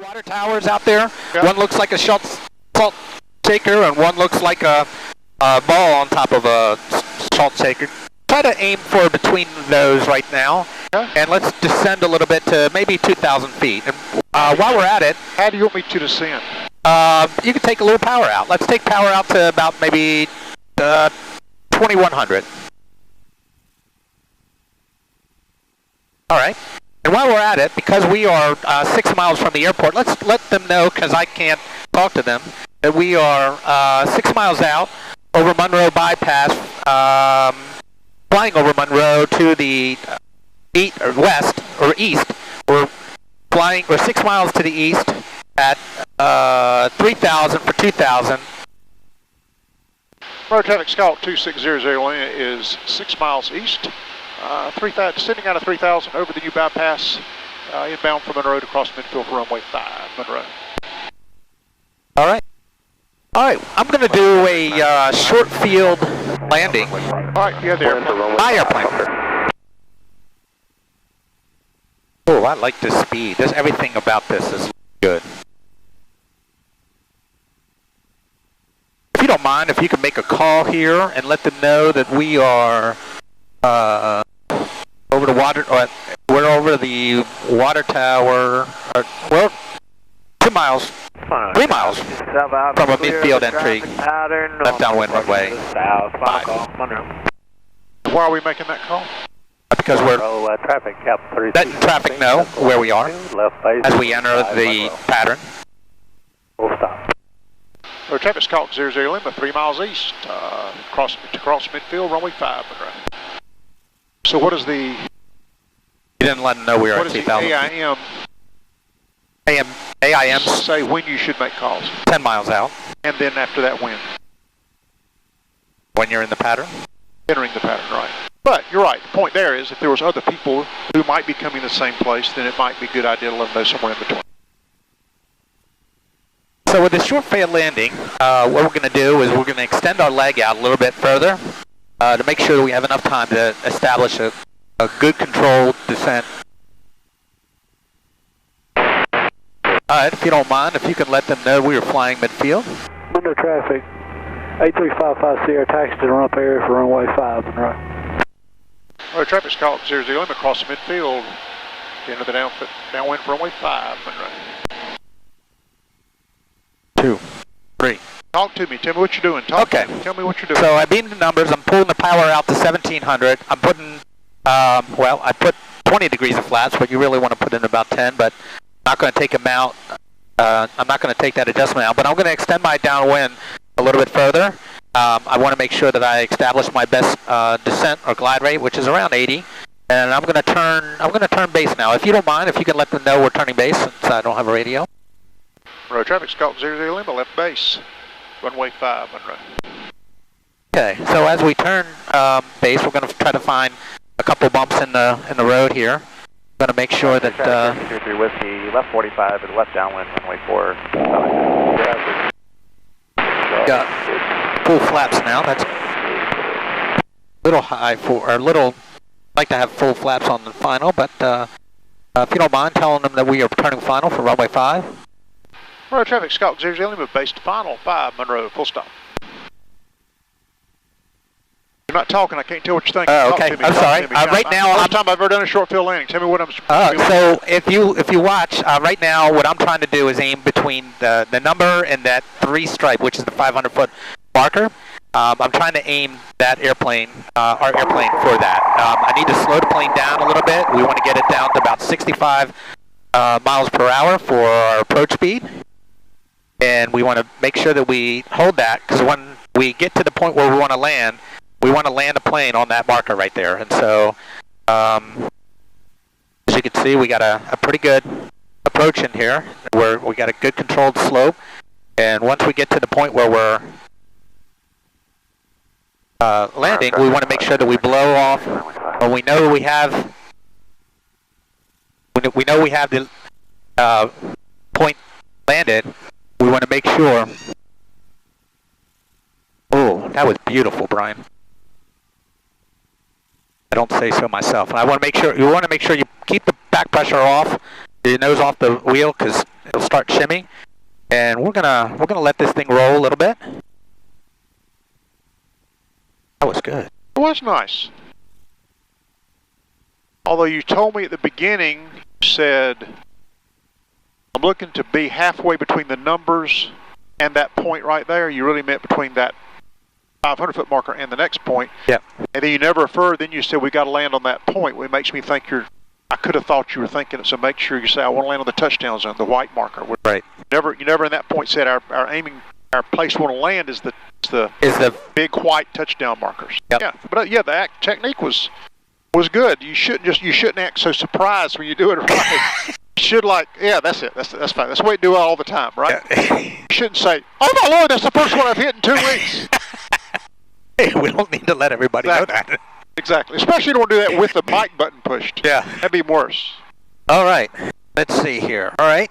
water towers out there. Yep. One looks like a salt shaker, and one looks like a ball on top of a salt shaker. Try to aim for between those right now, and let's descend a little bit to maybe 2,000 feet. And while we're at it, how do you want me to descend? You can take a little power out. Let's take power out to about maybe 2,100. All right. And while we're at it, because we are 6 miles from the airport, let's let them know, because I can't talk to them, that we are 6 miles out over Monroe Bypass, flying over Monroe to the west or east. We're 6 miles to the east at 3,000 for 2,000. Road traffic Scout 2600 is 6 miles east, descending out of 3,000 over the new bypass, inbound from Monroe to cross midfield for runway 5, Monroe. All right. All right, I'm going to do a short field landing. All right, yeah, there. My airplane. Oh, I like this speed. Everything about this is good. If you don't mind, if you can make a call here and let them know that we are over the water, or we're over the water tower. Well, 2 miles, 3 miles from a midfield entry, left downwind runway 5. Why are we making that call? Because we're letting traffic know where we are as we enter the pattern. Full stop. Road traffic Scout 00 Lima, 3 miles east, cross midfield, runway 5, Monroe. So what is the... You didn't let them know we were at 2,000. What is the AIM say when you should make calls? 10 miles out. And then after that, when? When you're in the pattern? Entering the pattern, right. But you're right. The point there is if there was other people who might be coming to the same place, then it might be a good idea to let them know somewhere in between. So with this short field landing, what we're going to do is we're going to extend our leg out a little bit further to make sure that we have enough time to establish a good controlled descent. Alright, if you don't mind, if you can let them know we are flying midfield. Window traffic, 8355 Sierra, taxi to run up area for runway 5, Monroe. Road traffic Scout 00 Lima, across the midfield, into the downwind for runway 5, Monroe. 2, 3. Talk to me. Tell me what you're doing. Talk to me. Tell me what you're doing. So I beamed the numbers. I'm pulling the power out to 1,700. I'm putting, well, I put 20 degrees of flaps, but you really want to put in about 10, but I'm not going to take them out. I'm not going to take that adjustment out, but I'm going to extend my downwind a little bit further. I want to make sure that I establish my best descent or glide rate, which is around 80. And I'm going to turn base now. If you don't mind, if you can let them know we're turning base since I don't have a radio. Road traffic Scout 00 Lima, left base, runway 5, Monroe. Okay, so as we turn base, we're going to try to find a couple bumps in the road here. I'm going to make sure that... 23 Whiskey, left 45 and left downwind, runway 4. Got full flaps now. That's a little high for, or a little, like to have full flaps on the final, but if you don't mind telling them that we are turning final for runway 5. Road traffic Scout 00 Lima, base to final, 5, Monroe, full stop. You're not talking, I can't tell what you're thinking. Oh, okay, I'm sorry. Right now, first time I've ever done a short field landing. Tell me what I'm so if you watch, right now, what I'm trying to do is aim between the number and that 3 stripe, which is the 500-foot marker. I'm trying to aim that airplane, our airplane for that. I need to slow the plane down a little bit. We want to get it down to about 65 miles per hour for our approach speed. And we want to make sure that we hold that, because when we get to the point where we want to land a plane on that marker right there. And so, as you can see, we got a pretty good approach in here, where we got a good controlled slope. And once we get to the point where we're landing, we want to make sure that we blow off. When we know we have the point landed, we want to make sure. Oh, that was beautiful, Brian. I don't say so myself. And I want to make sure you keep the back pressure off your nose off the wheel because it'll start shimming. And we're gonna let this thing roll a little bit. That was good. It was nice. Although you told me at the beginning, you said, I'm looking to be halfway between the numbers and that point right there. You really meant between that 500-foot marker and the next point. Yep. And then you never referred, then you said we got to land on that point. It makes me think I could have thought you were thinking it, so make sure you say, I want to land on the touchdown zone, the white marker. Right. You never in that point said our place we want to land is the big white touchdown markers. Yep. Yeah, but the technique was good. You shouldn't act so surprised when you do it right. You should that's it. That's fine. That's the way you do it all the time, right? Yeah. You shouldn't say, oh my Lord, that's the first one I've hit in 2 weeks. Hey, we don't need to let everybody know that. Exactly. Especially you don't want to do that with the mic button pushed. Yeah. That'd be worse. All right. Let's see here. All right.